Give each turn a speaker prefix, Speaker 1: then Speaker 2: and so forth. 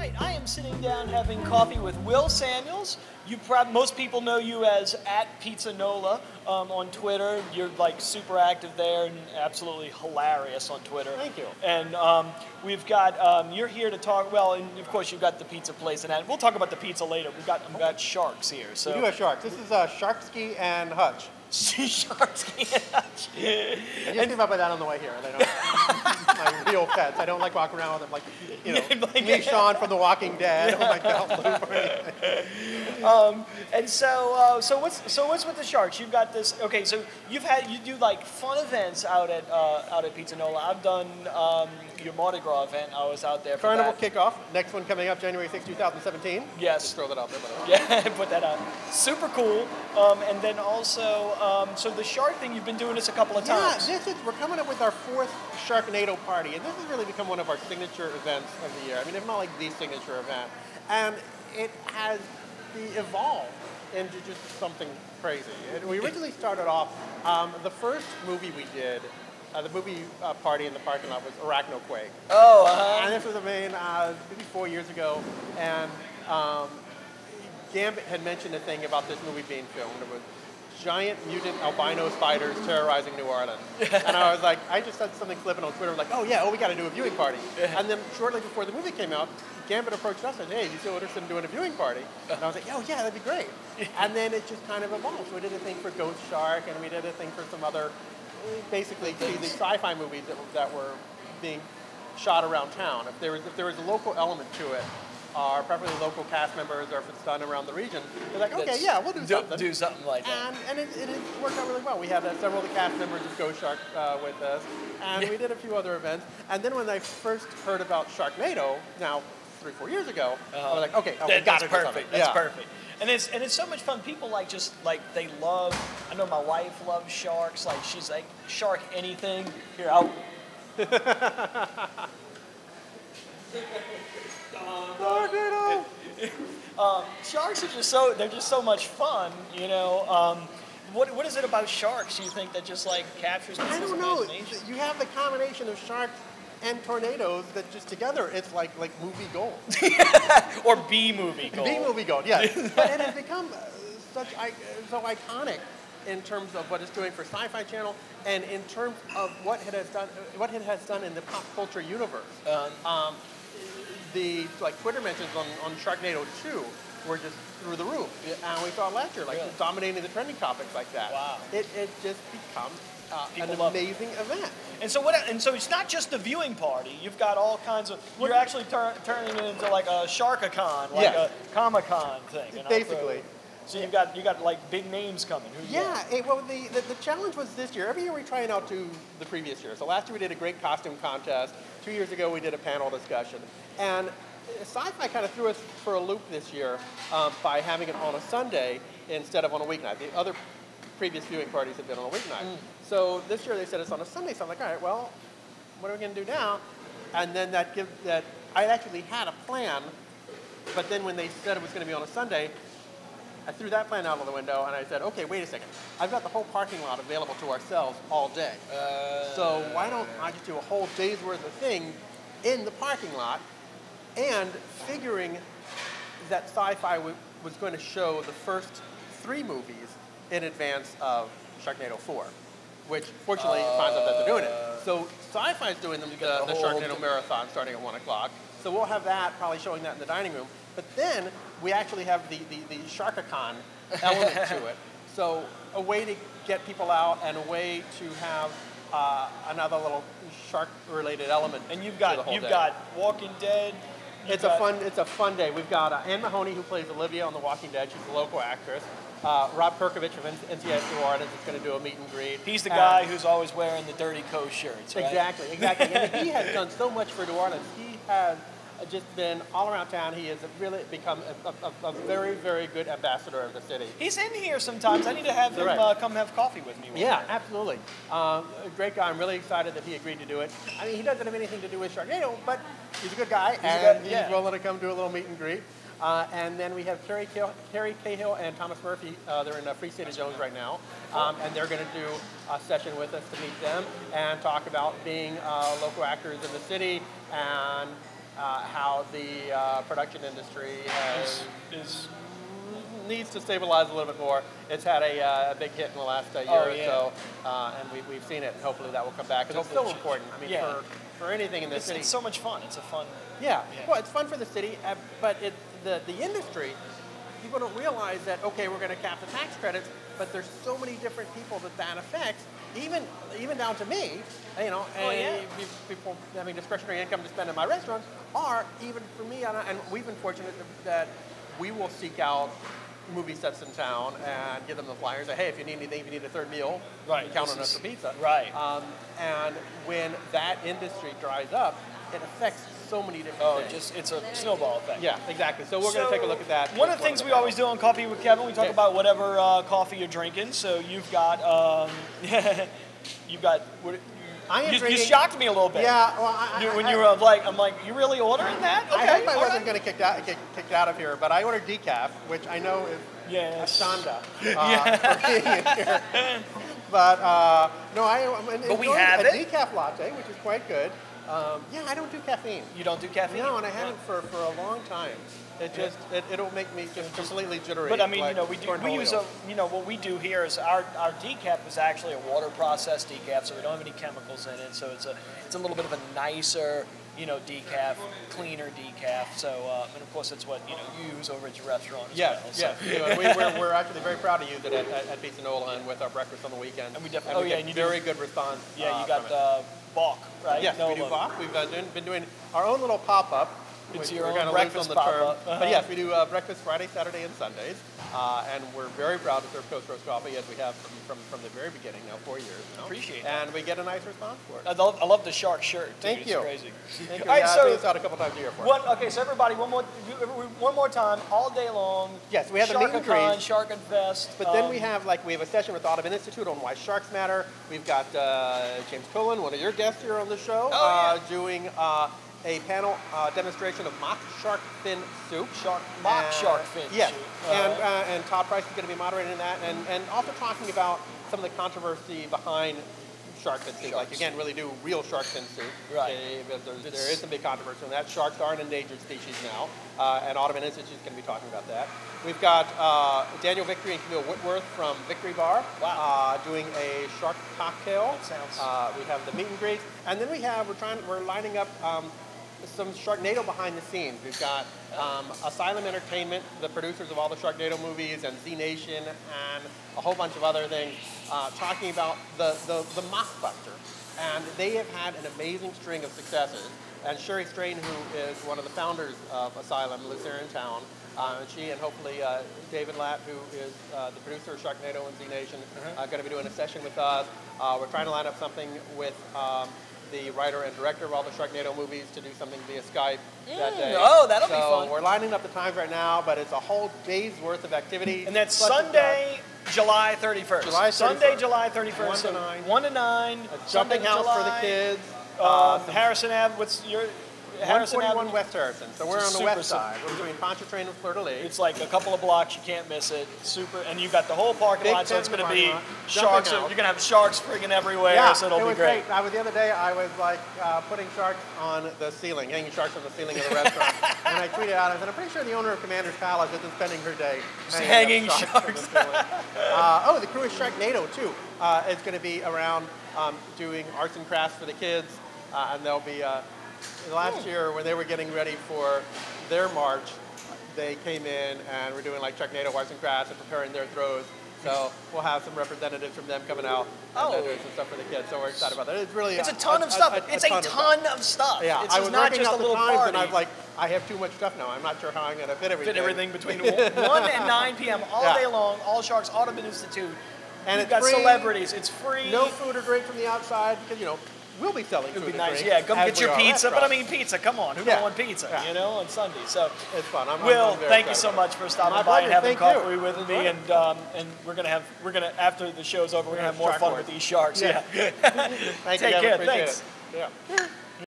Speaker 1: right, I am sitting down having coffee with Will Samuels. Most people know you as @Pizza on Twitter. You're like super active there and absolutely hilarious on Twitter.
Speaker 2: Thank you.
Speaker 1: And we've got you're here to talk. Well, and of course you've got the pizza place, and we'll talk about the pizza later. We've got sharks here. So
Speaker 2: we do have sharks. This is Sharksky and Hutch.
Speaker 1: Sharksky and Hutch.
Speaker 2: I just came up with that on the way here. They don't my real pets. I don't like walking around with them like, you know, like Sean from The Walking Dead. Oh my God, Loop or anything.
Speaker 1: And so what's with the sharks? You've got this. Okay, so you do like fun events out at Pizza Nola. I've done your Mardi Gras event. I was out there for
Speaker 2: Carnival
Speaker 1: that.
Speaker 2: kickoff. Next one coming up January 6, 2017.
Speaker 1: Yes.
Speaker 2: Just throw that out there.
Speaker 1: Yeah, put that out. Super cool. And then also, so the shark thing, you've been doing this a couple of times.
Speaker 2: Yeah, we're coming up with our 4th Sharknado party, and this has really become one of our signature events of the year. I mean, if not like the signature event. And it has evolved into just something crazy. We originally started off, the first movie we did, the movie party in the parking lot was Arachnoquake.
Speaker 1: Oh,
Speaker 2: And this was maybe 4 years ago, and Gambit had mentioned a thing about this movie being filmed. It was giant mutant albino spiders terrorizing New Orleans. And I was like, I just said something flippant on Twitter, like, oh yeah, we got to do a viewing party. And then shortly before the movie came out, Gambit approached us and said, hey, you still interested in doing a viewing party? And I was like, oh yeah, that'd be great. And then it just kind of evolved. So we did a thing for Ghost Shark, and we did a thing for some other, basically, the sci-fi movies that were being shot around town. If there was a local element to it, or preferably local cast members, or if it's done around the region, they're like, okay, yeah, we'll do something.
Speaker 1: Do something like that.
Speaker 2: And it worked out really well. We had several of the cast members of Ghost Shark with us, and we did a few other events. And then when I first heard about Sharknado, now 3-4 years ago, I was like, okay, we got to do something.
Speaker 1: That's perfect. And it's so much fun. People they love. I know my wife loves sharks. Like she's like shark anything. Here, I'll. Sharks are they're just so much fun, you know. What is it about sharks you think that just like captures people's imagination?
Speaker 2: I don't know. You have the combination of sharks and tornadoes that just together it's like movie gold.
Speaker 1: Or B-movie gold.
Speaker 2: B-movie gold, yeah. But it has become so iconic in terms of what it's doing for SyFy Channel and in terms of what it has done in the pop culture universe. The Twitter mentions on Sharknado 2 were just through the roof. And we saw last year, dominating the trending topics like that. Wow. It just becomes an amazing event.
Speaker 1: And so it's not just the viewing party. You've got all kinds of. You're actually turning it into like a SharkACon, like a Comic-Con thing.
Speaker 2: Basically.
Speaker 1: So you got like big names coming.
Speaker 2: Well, the challenge was this year. Every year we try and outdo the previous year. So last year we did a great costume contest. 2 years ago we did a panel discussion. And SyFy kind of threw us for a loop this year by having it on a Sunday instead of on a weeknight. The other previous viewing parties have been on a weeknight. So this year they said it's on a Sunday. So I'm like, all right, well, what are we going to do now? And then I actually had a plan, but then when they said it was going to be on a Sunday, I threw that plan out of the window, and I said, okay, wait a second. I've got the whole parking lot available to ourselves all day. So why don't I just do a whole day's worth of thing in the parking lot, and figuring that SyFy was going to show the first 3 movies in advance of Sharknado 4, which fortunately finds out that they're doing it. So SyFy's doing the Sharknado Marathon starting at 1 o'clock. So we'll have that, probably showing that in the dining room. But then we actually have the SharkACon element to it. So a way to get people out and a way to have another little shark-related element.
Speaker 1: And you've got Walking Dead.
Speaker 2: It's a fun day. We've got Anne Mahoney, who plays Olivia on The Walking Dead. She's a local actress. Rob Perkovich of NCIS New Orleans is going to do a meet and greet.
Speaker 1: He's the guy who's always wearing the Dirty Coast shirts, right?
Speaker 2: Exactly. And he has done so much for New Orleans. He has just been all around town. He has really become a very, very good ambassador of the city.
Speaker 1: He's in here sometimes. I need to have him come have coffee with me.
Speaker 2: Absolutely. A great guy. I'm really excited that he agreed to do it. I mean, he doesn't have anything to do with Sharknado, but he's a good guy, he's willing to come do a little meet and greet. And then we have Carrie Cahill and Thomas Murphy. They're in Free State of Jones right now. And they're going to do a session with us to meet them and talk about being local actors in the city and how the production industry needs to stabilize a little bit more. It's had a big hit in the last year or so, and we've seen it. Hopefully that will come back, because it's so important. I mean, for anything in the city.
Speaker 1: It's so much fun. It's a fun...
Speaker 2: Yeah. Well, it's fun for the city, but the industry, people don't realize that, okay, we're going to cap the tax credits, but there's so many different people that affects, even down to me, you know, and people having discretionary income to spend in my restaurants, or even for me, and we've been fortunate that we will seek out movie sets in town and give them the flyers. Say, hey, if you need anything, if you need a third meal, you can count on us for pizza.
Speaker 1: Right.
Speaker 2: And when that industry dries up, it affects so many different things.
Speaker 1: It's a snowball effect.
Speaker 2: Yeah, exactly. So we're going to take a look at that.
Speaker 1: One of the things we always do on Coffee with Kevin, we talk about whatever coffee you're drinking. So you've got, you shocked me a little bit.
Speaker 2: Yeah, well,
Speaker 1: when you were like, I'm like, you really ordering that? Okay,
Speaker 2: I hope I wasn't going to get kicked out of here, but I ordered decaf, which I know is a shanda for being in here. But no, I'm enjoying a decaf latte, which is quite good. I don't do caffeine.
Speaker 1: You don't do caffeine?
Speaker 2: No, and I haven't for a long time. It just it'll make me just completely jittery.
Speaker 1: But I mean, we use what we do here is our decaf is actually a water processed decaf, so we don't have any chemicals in it. So it's a little bit of a nicer, decaf, cleaner decaf. So and of course that's what you use over at your restaurant as well. So.
Speaker 2: We're actually very proud to use it at Pizza Nola and with our breakfast on the weekend.
Speaker 1: And we definitely
Speaker 2: get very good response.
Speaker 1: Yeah, you got Bach, right?
Speaker 2: Yes, we do Bach. We've been doing our own little pop-up.
Speaker 1: It's your own breakfast pop-up.
Speaker 2: But yes, we do breakfast Friday, Saturday, and Sundays. And we're very proud to serve Coast Roast coffee, as we have from the very beginning, now 4 years now.
Speaker 1: Appreciate it.
Speaker 2: And we get a nice response for it.
Speaker 1: I love the shark shirt, too.
Speaker 2: Thank you.
Speaker 1: It's crazy.
Speaker 2: Thank you. All right, so I do this out a couple times a year for it.
Speaker 1: Okay, so everybody, one more time, all day long.
Speaker 2: Yes, we have the meet and greet.
Speaker 1: SharkFest.
Speaker 2: But then we have a session with Audubon Institute on why sharks matter. We've got James Cullen, one of your guests here on the show, doing a panel demonstration of mock shark fin soup.
Speaker 1: Mock shark fin
Speaker 2: yes.
Speaker 1: soup.
Speaker 2: And Todd Price is going to be moderating that, and also talking about some of the controversy behind shark fin soup. Like, again, really do real shark fin soup.
Speaker 1: Right.
Speaker 2: There is some big controversy on that. Sharks are an endangered species now, and Audubon Institute is going to be talking about that. We've got Daniel Victory and Camille Whitworth from Victory Bar doing a shark cocktail.
Speaker 1: That sounds...
Speaker 2: we have the meet and greet, and then we're lining up some Sharknado behind the scenes. We've got Asylum Entertainment, the producers of all the Sharknado movies, and Z Nation, and a whole bunch of other things, talking about the Mockbuster. And they have had an amazing string of successes. And Sherry Strain, who is one of the founders of Asylum, lives here in town. And she and hopefully David Latt, who is the producer of Sharknado and Z Nation, are going to be doing a session with us. We're trying to line up something with the writer and director of all the Sharknado movies to do something via Skype that day.
Speaker 1: Oh, that'll be fun.
Speaker 2: So we're lining up the times right now, but it's a whole day's worth of activity.
Speaker 1: And that's Sunday, July 31st. Sunday, July 31st.
Speaker 2: 1 to 9.
Speaker 1: 1 to 9.
Speaker 2: A jumping house for the kids.
Speaker 1: Harrison Ave, what's your...
Speaker 2: 141 West Harrison. So we're on the west side. We're between Pontchartrain and Fleur de Lis.
Speaker 1: It's like a couple of blocks. You can't miss it. Super, and you've got the whole parking lot, so it's going to be sharks. You're going to have sharks friggin' everywhere, so it'll be great.
Speaker 2: The other day, I was like putting sharks on the ceiling, hanging sharks on the ceiling of the restaurant, and I tweeted out, I said, I'm pretty sure the owner of Commander's Palace isn't spending her day
Speaker 1: hanging sharks.
Speaker 2: The crew of Sharknado too is going to be around doing arts and crafts for the kids, and they'll be. Last year, when they were getting ready for their march, they came in and were doing like Sharknado arts and crafts and preparing their throws. So we'll have some representatives from them coming out and doing some stuff for the kids. So we're excited about that. It's
Speaker 1: a ton of stuff. It's a ton of stuff.
Speaker 2: Yeah,
Speaker 1: it's not just a little party.
Speaker 2: And I was like, I have too much stuff now. I'm not sure how I'm going to fit everything.
Speaker 1: Fit everything between 1 and 9 p.m. all day long. All Sharks Audubon Institute.
Speaker 2: And
Speaker 1: you've got
Speaker 2: free,
Speaker 1: celebrities. It's free.
Speaker 2: No food or drink from the outside because we'll be selling food.
Speaker 1: It would be
Speaker 2: and
Speaker 1: nice.
Speaker 2: drink.
Speaker 1: Yeah, come get your pizza. But I mean, pizza. Come on, who don't want pizza? On Sunday. So
Speaker 2: it's fun.
Speaker 1: Will, thank you so much for stopping by and having coffee with me. And we're gonna after the show's over, we're gonna have more fun with these sharks. Yeah.
Speaker 2: Take
Speaker 1: care. Thanks.
Speaker 2: Yeah.